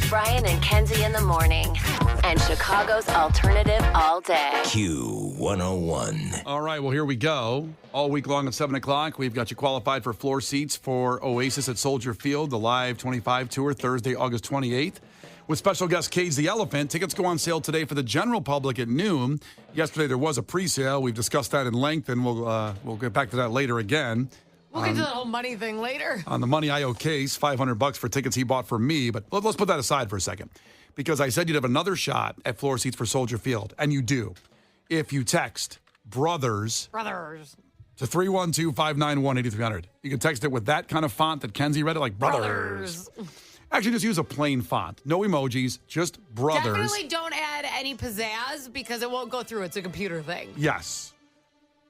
Brian and Kenzie in the morning. And Chicago's alternative all day. Q101. All right, well, here we go. All week long at 7 o'clock, we've got you qualified for floor seats for Oasis at Soldier Field, the Live 25 tour, Thursday, August 28th. With special guest Cage the Elephant. Tickets go on sale today for the general public at noon. Yesterday, there was a pre-sale. We've discussed that in length, and we'll get back to that later again. We'll get to that whole money thing later. On the Money I Owe case, $500 for tickets he bought for me. But let's put that aside for a second. Because I said you'd have another shot at floor seats for Soldier Field. And you do. If you text BROTHERS to 312-591-8300. You can text it with that kind of font that Kenzie read it, like brothers. Actually, just use a plain font. No emojis, just brothers. Definitely don't add any pizzazz because it won't go through. It's a computer thing. Yes.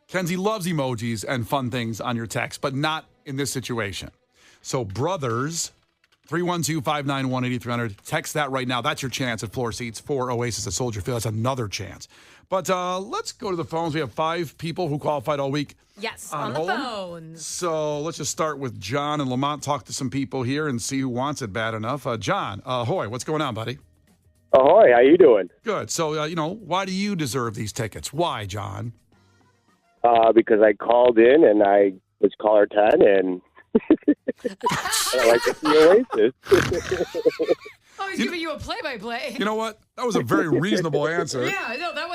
Kenzie loves emojis and fun things on your text, but not in this situation. So brothers, 312-591-8300. Text that right now. That's your chance at floor seats for Oasis at Soldier Field. That's another chance. But let's go to the phones. We have 5 people who qualified all week. Yes, on the phones. So let's just start with John and Lamont. Talk to some people here and see who wants it bad enough. John, ahoy, what's going on, buddy? Ahoy, how you doing? Good. So, why do you deserve these tickets? Why, John? Because I called in and I was caller 10 and I like to see Oasis. Oh, he's giving you a play-by-play. You know what? That was a very reasonable answer. Yeah, no, that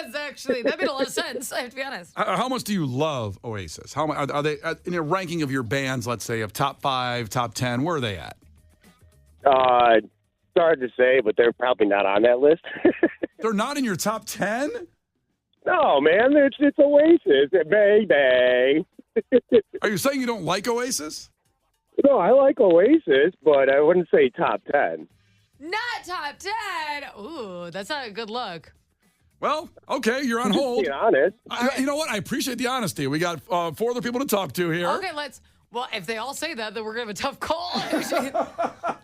made a lot of sense, I have to be honest. How much do you love Oasis? How much are they in a ranking of your bands, let's say, of top 5, top 10, where are they at? It's hard to say, but they're probably not on that list. They're not in your top 10? No, man, it's Oasis, baby. Are you saying you don't like Oasis? No, I like Oasis, but I wouldn't say top 10. Not top 10. Ooh, that's not a good look. Well, okay, you're on hold. Be honest. You know what? I appreciate the honesty. We got 4 other people to talk to here. Okay, well, if they all say that, then we're going to have a tough call.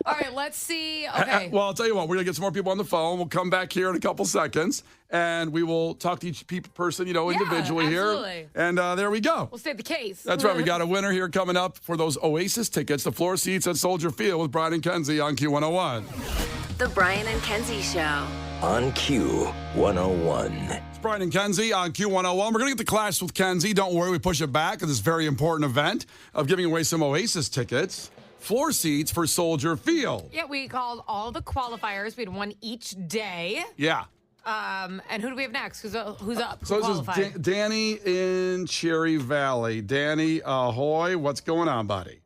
All right, let's see. Okay. Well, I'll tell you what. We're going to get some more people on the phone. We'll come back here in a couple seconds, and we will talk to each person, individually absolutely. here. And there we go. We'll state the case. That's right. We got a winner here coming up for those Oasis tickets, the floor seats at Soldier Field with Brian and Kenzie on Q101. The Brian and Kenzie Show. On Q101. It's Brian and Kenzie on Q101. We're going to get the Klash with Kenzie. Don't worry, we push it back at this very important event of giving away some Oasis tickets, floor seats for Soldier Field. Yeah, we called all the qualifiers. We had one each day. Yeah. And who do we have next? Who's up? So this is Danny in Cherry Valley. Danny, ahoy. What's going on, buddy?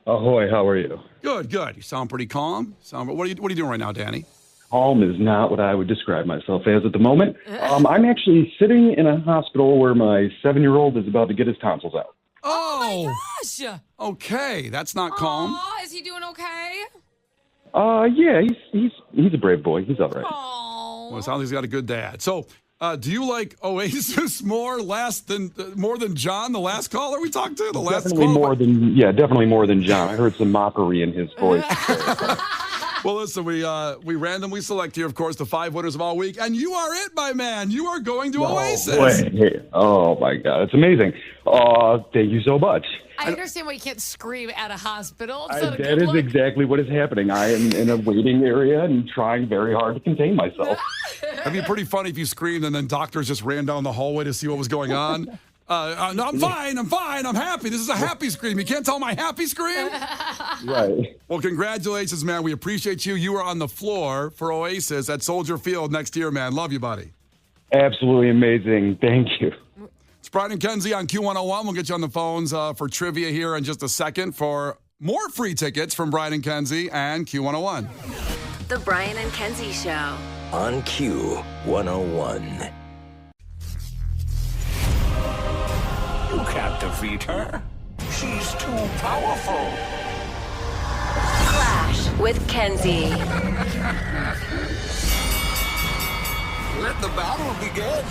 Ahoy, how are you? Good. You sound pretty calm. What are you doing right now, Danny? Calm is not what I would describe myself as at the moment. I'm actually sitting in a hospital where my 7-year-old is about to get his tonsils out. Oh my gosh. Okay, that's not calm. Aw, is he doing okay? Yeah, he's a brave boy. He's all right. Oh. Well, it sounds like he's got a good dad. So, do you like Oasis more than John, the last caller we talked to? Definitely more than John. I heard some mockery in his voice. Well, listen, we randomly select here, of course, the 5 winners of all week, and you are it, my man. You are going to Oasis. Oh, my God. It's amazing. Thank you so much. I understand why you can't scream at a hospital. That is exactly what is happening. I am in a waiting area and trying very hard to contain myself. It'd be pretty funny if you screamed and then doctors just ran down the hallway to see what was going on. No, I'm fine. I'm happy. This is a happy scream. You can't tell my happy scream? Right. Well, congratulations, man. We appreciate you. You are on the floor for Oasis at Soldier Field next year, man. Love you, buddy. Absolutely amazing. Thank you. It's Brian and Kenzie on Q101. We'll get you on the phones for trivia here in just a second for more free tickets from Brian and Kenzie and Q101. The Brian and Kenzie Show. On Q101. You can't defeat her. She's too powerful. Klash with Kenzie. Let the battle begin.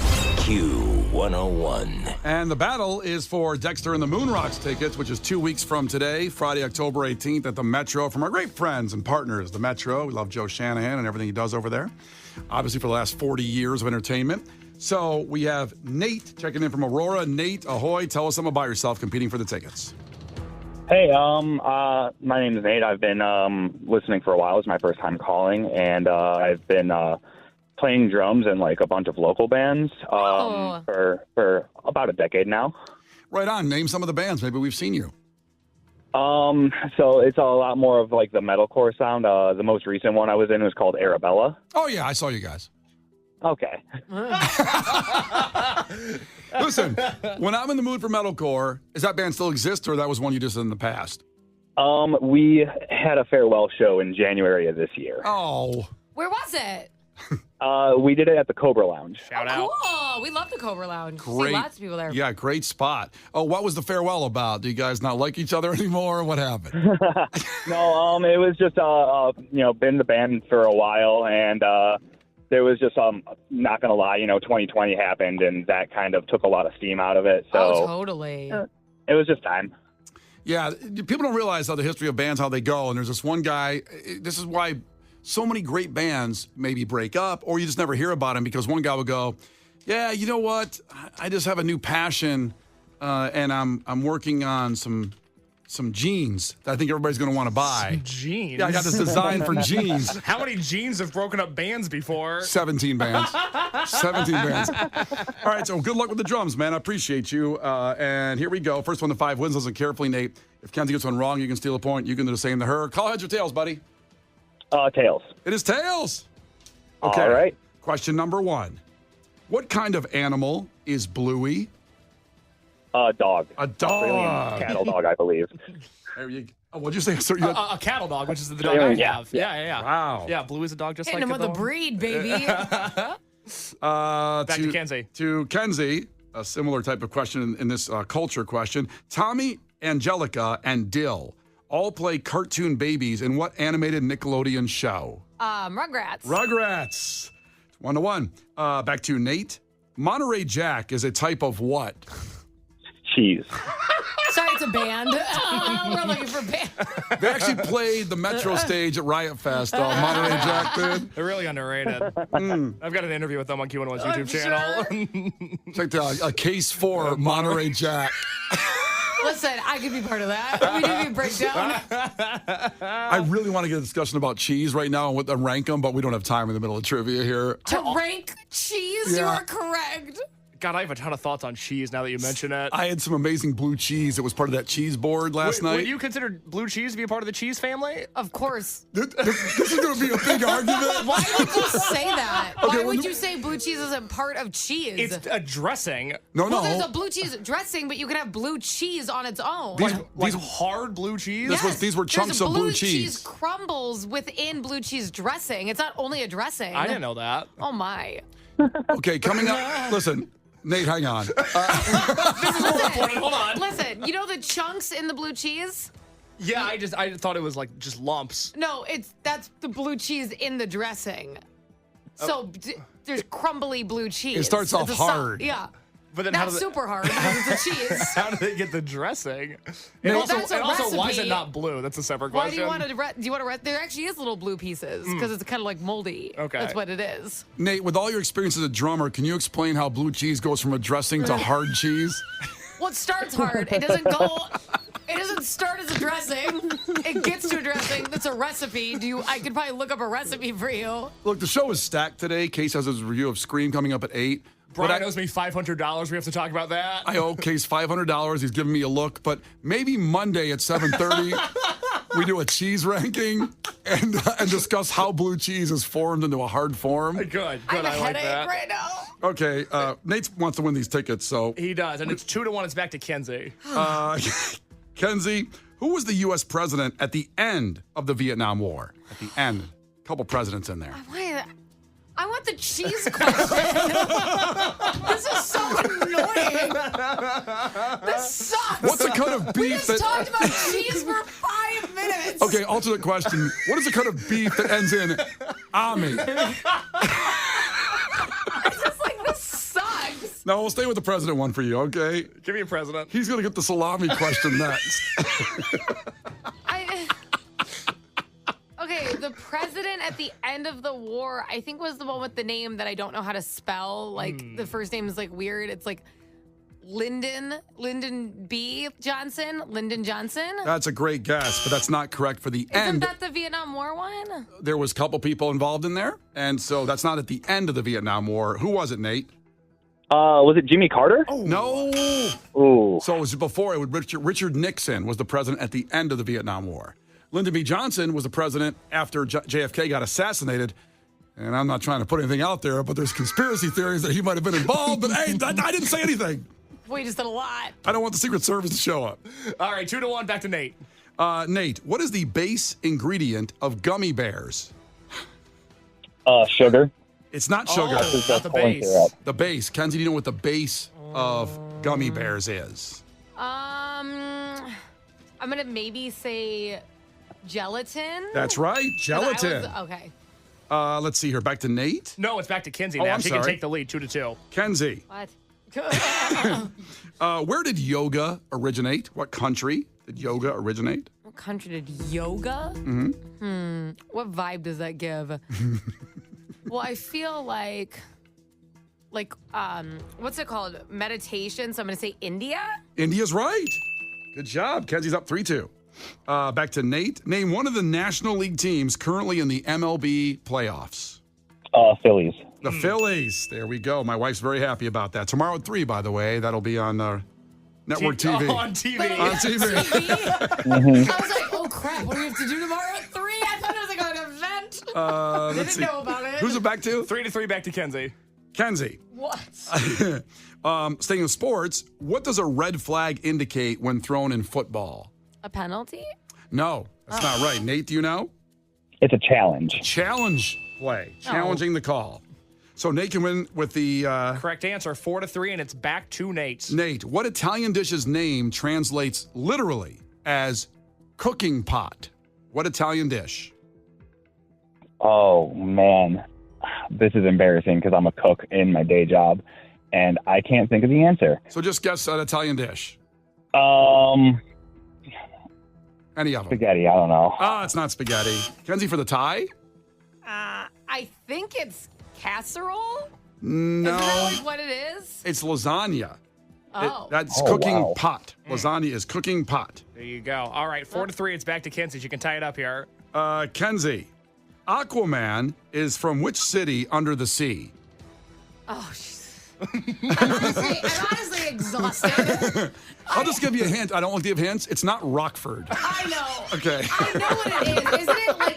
Q101. And the battle is for Dexter and the Moonrocks tickets, which is 2 weeks from today, Friday, October 18th at the Metro from our great friends and partners, the Metro. We love Joe Shanahan and everything he does over there. Obviously for the last 40 years of entertainment. So we have Nate checking in from Aurora. Nate, ahoy. Tell us something about yourself competing for the tickets. Hey, my name is Nate. I've been listening for a while. It's my first time calling, and I've been playing drums in like a bunch of local bands for about a decade now. Right on. Name some of the bands. Maybe we've seen you. So it's a lot more of like the metalcore sound. The most recent one I was in was called Arabella. Oh, yeah. I saw you guys. Okay. Listen, when I'm in the mood for metalcore, does that band still exist, or that was one you just did in the past? We had a farewell show in January of this year. Oh. Where was it? We did it at the Cobra Lounge. Shout out. Cool. We love the Cobra Lounge. Great. See lots of people there. Yeah, great spot. Oh, what was the farewell about? Do you guys not like each other anymore? What happened? No, it was just, been in the band for a while, and there was just, not going to lie, 2020 happened, and that kind of took a lot of steam out of it. So Oh, totally. It was just time. Yeah, people don't realize how the history of bands, how they go. And there's this one guy, this is why so many great bands maybe break up, or you just never hear about them, because one guy would go, yeah, you know what? I just have a new passion, and I'm working on some jeans that I think everybody's going to want to buy. Jeans? Yeah, I got this design for jeans. How many jeans have broken up bands before? 17 bands. 17 bands. All right, so good luck with the drums, man. I appreciate you. And here we go. First one to 5 wins. Listen carefully, Nate. If Kenzie gets one wrong, you can steal a point. You can do the same to her. Call heads or tails, buddy. Tails. It is tails. Okay. All right. Question number 1. What kind of animal is Bluey? Dog. A dog. Cattle dog, I believe. There you go. Oh, what'd you say? Sir, A cattle dog, which is the dog I Yeah. have. Yeah. Wow. Yeah, Blue is a dog just Hitting like him with the breed, baby. Back to Kenzie. To Kenzie, a similar type of question in this culture question. Tommy, Angelica, and Dill all play cartoon babies in what animated Nickelodeon show? Rugrats. Rugrats. 1-1. Back to Nate. Monterey Jack is a type of what? Cheese. Sorry, it's a band. We're looking for band. They actually played the Metro stage at Riot Fest. Monterey Jack did. They're really underrated. I've got an interview with them on Q1's YouTube channel. Check out a case for Monterey Jack. Listen, I could be part of that. We need to break down. I really want to get a discussion about cheese right now and rank them, but we don't have time in the middle of trivia here. To rank cheese, you Yeah. are correct. God, I have a ton of thoughts on cheese now that you mention it. I had some amazing blue cheese that was part of that cheese board last night. Would you consider blue cheese to be a part of the cheese family? Of course. This is going to be a big argument. Why would you say that? Okay, Why would well, you say blue cheese isn't part of cheese? It's a dressing. No. Well, there's a blue cheese dressing, but you can have blue cheese on its own. Like hard blue cheese? These were chunks There's of blue blue cheese. crumbles within blue cheese dressing. It's not only a dressing. I didn't know that. Oh, my. Okay, coming up. Listen, Nate, hang on. Hold on. Listen, you know the chunks in the blue cheese? Yeah, I thought it was like just lumps. No, that's the blue cheese in the dressing. So there's crumbly blue cheese. It starts off It's a hard. Yeah. But then Not super hard because it's a cheese. How do they get the dressing? Well, that's a also, why is it recipe. not blue? That's a separate Why question. do you want to? There actually is little blue pieces because it's kind of like moldy. Okay. That's what it is. Nate, with all your experience as a drummer, can you explain how blue cheese goes from a dressing to hard cheese? Well, it starts hard. It doesn't go. It doesn't start as a dressing. It gets to a dressing. That's a recipe. I could probably look up a recipe for you. Look, the show is stacked today. Case has his review of Scream coming up at 8. Brian owes me $500. We have to talk about that. I owe Case $500. He's giving me a look, but maybe Monday at 7:30 we do a cheese ranking and discuss how blue cheese is formed into a hard form. Good. I have a I like headache that. right now. Okay, Nate wants to win these tickets, so He does, and it's 2-1. It's back to Kenzie. Kenzie, who was the U.S. president at the end of the Vietnam War? At the end, a couple presidents in there. I want the cheese question. This is so annoying. This sucks. What's the cut of beef We just that? talked about cheese for 5 minutes. Okay, alternate question. What is the cut of beef that ends in Ami? It's just like, this sucks. No, we'll stay with the president one for you, okay? Give me a president. He's going to get the salami question next. Okay, the president at the end of the war, I think was the one with the name that I don't know how to spell. Like, the first name is like weird. It's like Lyndon B. Johnson? Lyndon Johnson? That's a great guess, but that's not correct for the Isn't end. that the Vietnam War one? There was a couple people involved in there, and so that's not at the end of the Vietnam War. Who was it, Nate? Was it Jimmy Carter? No. Ooh. So it was before. It would Richard Nixon was the president at the end of the Vietnam War. Lyndon B. Johnson was the president after JFK got assassinated. And I'm not trying to put anything out there, but there's conspiracy theories that he might have been involved. But hey, I didn't say anything. We just did a lot. I don't want the Secret Service to show up. All right, 2-1, back to Nate. Nate, what is the base ingredient of gummy bears? Sugar. It's not sugar. Not the Corn base. syrup. The base. Kenzie, do you know what the base of gummy bears is? I'm gonna maybe say gelatin. That's right, 'Cause gelatin. Okay. Let's see here. Back to Nate. No, it's back to Kenzie Oh, now. I'm She can sorry. take the lead, 2-2. Kenzie, What? where did yoga originate? What country did yoga originate? What country did yoga? Mm-hmm. What vibe does that give? Well, I feel like what's it called? Meditation. So I'm gonna say India. India's right. Good job. Kenzie's up 3-2. Back to Nate. Name one of the National League teams currently in the MLB playoffs. Phillies. The Phillies. There we go. My wife's very happy about that. Tomorrow at 3, by the way. That'll be on network TV. Oh, on TV. On TV. I was like, oh crap! What do we have to do tomorrow at 3? I thought it was like an event. Let's Didn't see. know about it. Who's it back to? 3-3, back to Kenzie. Kenzie. What? Staying with sports, what does a red flag indicate when thrown in football? A penalty? No, that's not right. Nate, do you know? It's a challenge. Challenge play. Challenging the call. So Nate can win with the... Correct answer, 4-3, and it's back to Nate. Nate, what Italian dish's name translates literally as cooking pot? What Italian dish? Oh, man. This is embarrassing because I'm a cook in my day job, and I can't think of the answer. So just guess an Italian dish. Any of them. Spaghetti, I don't know. It's not spaghetti. Kenzie for the tie? I think it's casserole. No. Isn't that like what it is? It's lasagna. Oh. That's Oh, cooking wow. pot. Lasagna is cooking pot. There you go. All right, 4-3, it's back to Kenzie. You can tie it up here. Kenzie, Aquaman is from which city under the sea? Oh, I'm honestly exhausted. I'll just give you a hint. I don't want to give hints. It's not Rockford. I know. Okay. I know what it is.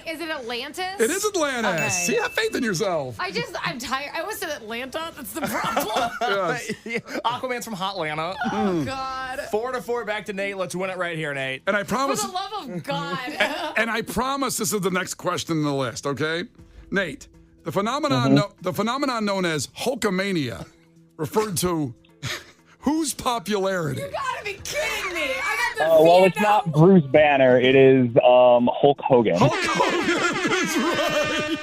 Is it Atlantis? It is Atlantis. Okay. See, have faith in yourself. I'm tired. I always said Atlanta. That's the problem. Yes. Aquaman's from Hotlanta. Oh, God. 4-4, back to Nate. Let's win it right here, Nate. And I For promise, the love of God. and I promise this is the next question in the list, okay? Nate, the phenomenon known as Hulkamania referred to whose popularity? You gotta be kidding me. I got the Well, it's not Bruce Banner. It is Hulk Hogan. Hulk Hogan is right.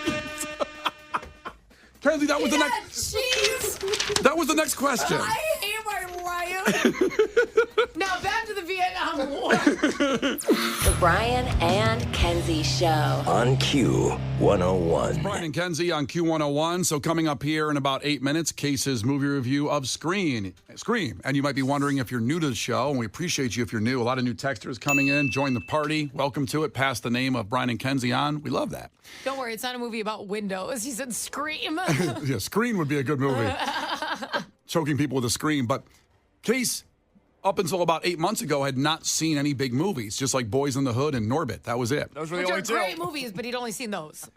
Kenzie, that was the next. Jeez. That was the next question. I hate my life. Now back to the Vietnam War. The Brian and Kenzie Show. On Q101. Brian and Kenzie on Q101. So coming up here in about 8 minutes, Case's movie review of Scream. And you might be wondering if you're new to the show, and we appreciate you if you're new. A lot of new texters coming in. Join the party. Welcome to it. Pass the name of Brian and Kenzie on. We love that. Don't worry, it's not a movie about windows. He said Scream. Yeah, Scream would be a good movie. Choking people with a scream. But Case, up until about 8 months ago, had not seen any big movies, just like Boys in the Hood and Norbit. That was it. Those were the Which are only two. great movies, but he'd only seen those.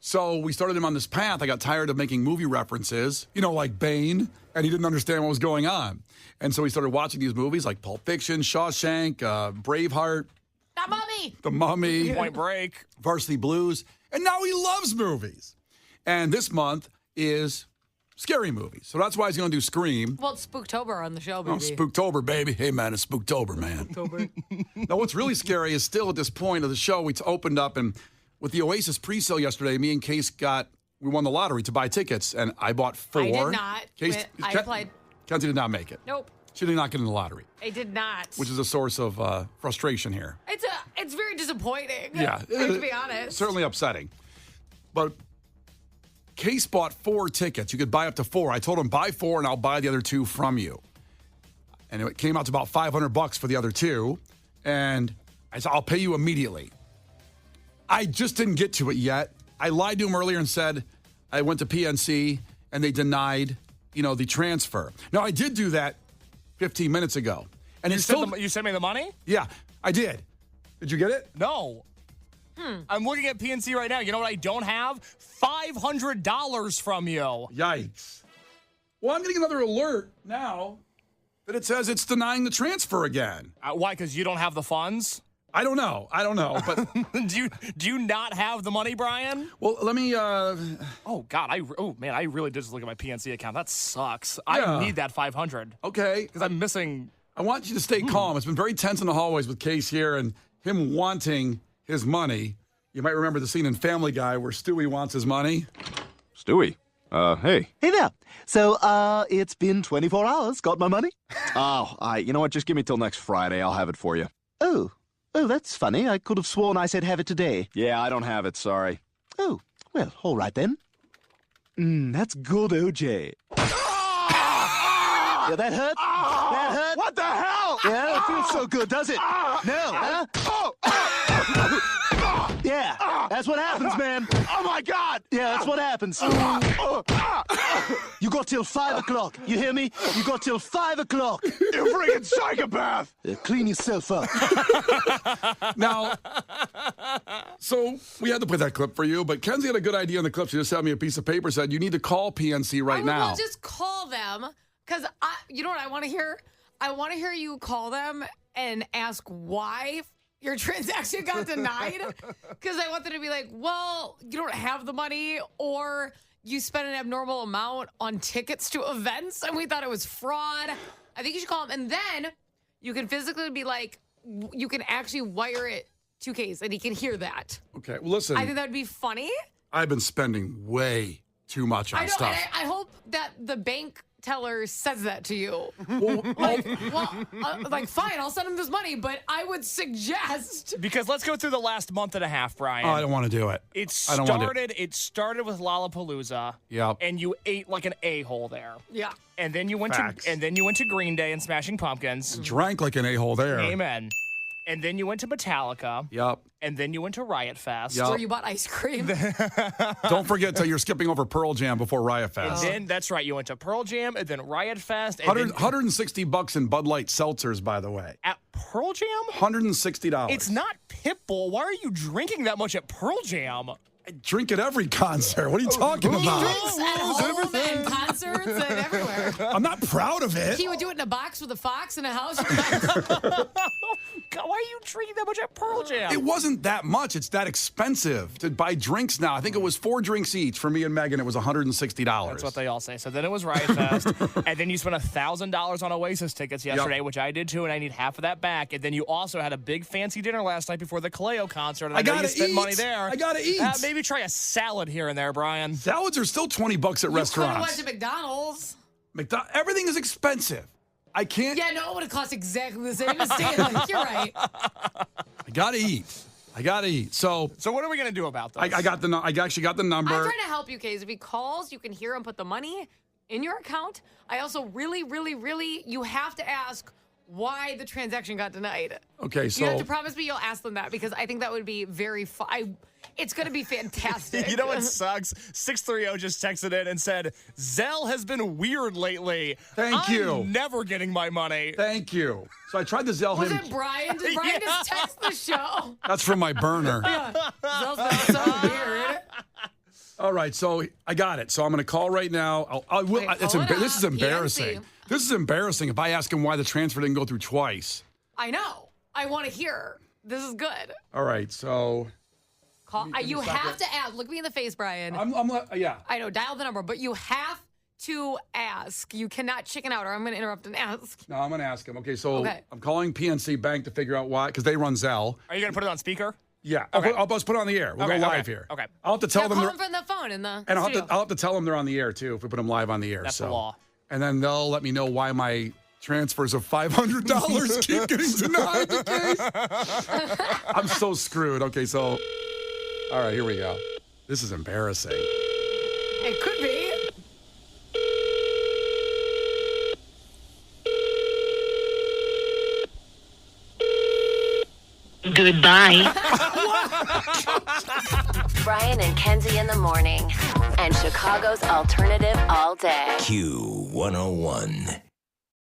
So we started him on this path. I got tired of making movie references, like Bane, and he didn't understand what was going on. And so he started watching these movies like Pulp Fiction, Shawshank, Braveheart, The Mummy. The Mummy, Point Break. Varsity Blues, and now he loves movies. And this month is scary movies. So that's why he's going to do Scream. Well, it's Spooktober on the show, baby. Oh, Spooktober, baby. Hey, man, it's Spooktober, man. Now, what's really scary is still at this point of the show, we opened up, and with the Oasis pre-sale yesterday, me and Case we won the lottery to buy tickets, and I bought 4. I did not. Case, I applied. Kenzie did not make it. Nope. She did not get in the lottery, I did not. which is a source of frustration here. It's very disappointing. Yeah. To be honest. Certainly upsetting. But Case bought 4 tickets. You could buy up to 4. I told him, buy 4 and I'll buy the other 2 from you. and it came out to about $500 for the other two. And I said, I'll pay you immediately. I just didn't get to it yet. I lied to him earlier and said I went to PNC and they denied, the transfer. Now, I did do that 15 minutes ago. And you sent me the money? Yeah, I did. Did you get it? No. I'm looking at PNC right now. You know what I don't have? $500 from you. Yikes. Well, I'm getting another alert now that it says it's denying the transfer again. Why? Because you don't have the funds? I don't know, but do you not have the money, Brian? Well, let me. Oh God, I really did just look at my PNC account. That sucks. Yeah. I need that 500. Okay, because I'm missing. I want you to stay calm. It's been very tense in the hallways with Case here and him wanting his money. You might remember the scene in Family Guy where Stewie wants his money. Stewie, hey. Hey there. So, it's been 24 hours. Got my money? You know what? Just give me till next Friday. I'll have it for you. Oh, that's funny. I could have sworn I said have it today. Yeah, I don't have it. Sorry. Oh, well, all right then. That's good, OJ. Yeah, that hurt? That hurt? What the hell? Yeah, it feels so good, does it? No, huh? Yeah, that's what happens, man. Oh, my God. Yeah, that's what happens. You got till 5 o'clock. You hear me? You got till 5 o'clock. You freaking psychopath. Clean yourself up. Now, so we had to play that clip for you, but Kenzie had a good idea in the clip. She just sent me a piece of paper, said you need to call PNC right now. Well, just call them, because you know what I want to hear? I want to hear you call them and ask why your transaction got denied, because I want them to be like, well, you don't have the money, or you spent an abnormal amount on tickets to events and we thought it was fraud. I think you should call them, and then you can physically be like, you can actually wire it to Case and he can hear that. Okay, well, listen. I think that would be funny. I've been spending way too much on stuff. I hope that the bank teller says that to you. Like, fine, I'll send him this money, but I would suggest. Because let's go through the last month and a half, Brian. Oh, I don't want to do it. It started with Lollapalooza. Yep. And you ate like an a-hole there. Yeah. And then you went to Green Day and Smashing Pumpkins. Drank like an a-hole there. Amen. And then you went to Metallica. Yep. And then you went to Riot Fest. Yep. Where you bought ice cream. Don't forget till you're skipping over Pearl Jam before Riot Fest. And then, that's right, you went to Pearl Jam and then Riot Fest. And $160 in Bud Light seltzers, by the way. At Pearl Jam? $160. It's not Pitbull. Why are you drinking that much at Pearl Jam? I drink at every concert. What are you talking about? He drinks at home and concerts and everywhere. I'm not proud of it. He would do it in a box with a fox in a house. God, why are you drinking that much at Pearl Jam? It wasn't that much. It's that expensive to buy drinks now. I think it was 4 drinks each. For me and Megan, it was $160. That's what they all say. So then it was Riot Fest. And then you spent $1,000 on Oasis tickets yesterday, which I did too, and I need half of that back. And then you also had a big fancy dinner last night before the Kaleo concert. And I know you spent money there. I gotta eat. Maybe try a salad here and there, Brian. Salads are still $20 at restaurants. You could have went to McDonald's. Everything is expensive. I can't. Yeah, no, it would have cost exactly the same as Stanley. You're right. I gotta eat. So what are we gonna do about this? I actually got the number. I'm trying to help you, Case. If he calls, you can hear him put the money in your account. I also really, you have to ask why the transaction got denied. Okay, so you have to promise me you'll ask them that, because I think that would be very fun. It's going to be fantastic. You know what sucks? 630 just texted in and said, Zelle has been weird lately. Thank you. I'm never getting my money. Thank you. So I tried to Zelle Was him. it Brian? Did Brian just text the show? That's from my burner. Yeah. Zelle's been so weird. All right, so I got it. So I'm going to call right now. This is embarrassing. PNC. This is embarrassing if I ask him why the transfer didn't go through twice. I know. I want to hear. This is good. All right, so Call. You have to ask. Look me in the face, Brian. Yeah. I know. Dial the number, but you have to ask. You cannot chicken out, or I'm going to interrupt and ask. No, I'm going to ask him. Okay, so I'm calling PNC Bank to figure out why, because they run Zelle. Are you going to put it on speaker? Yeah. Okay. I'll just put it on the air. We'll go live here. Okay. I'll have to tell them. Call them from the phone in the and studio. I'll have to tell them they're on the air, too, if we put them live on the air. That's the law. And then they'll let me know why my transfers of $500 keep getting denied the case. I'm so screwed. Okay, so, all right, here we go. This is embarrassing. It could be. Goodbye. Brian and Kenzie in the morning. And Chicago's alternative all day. Q101.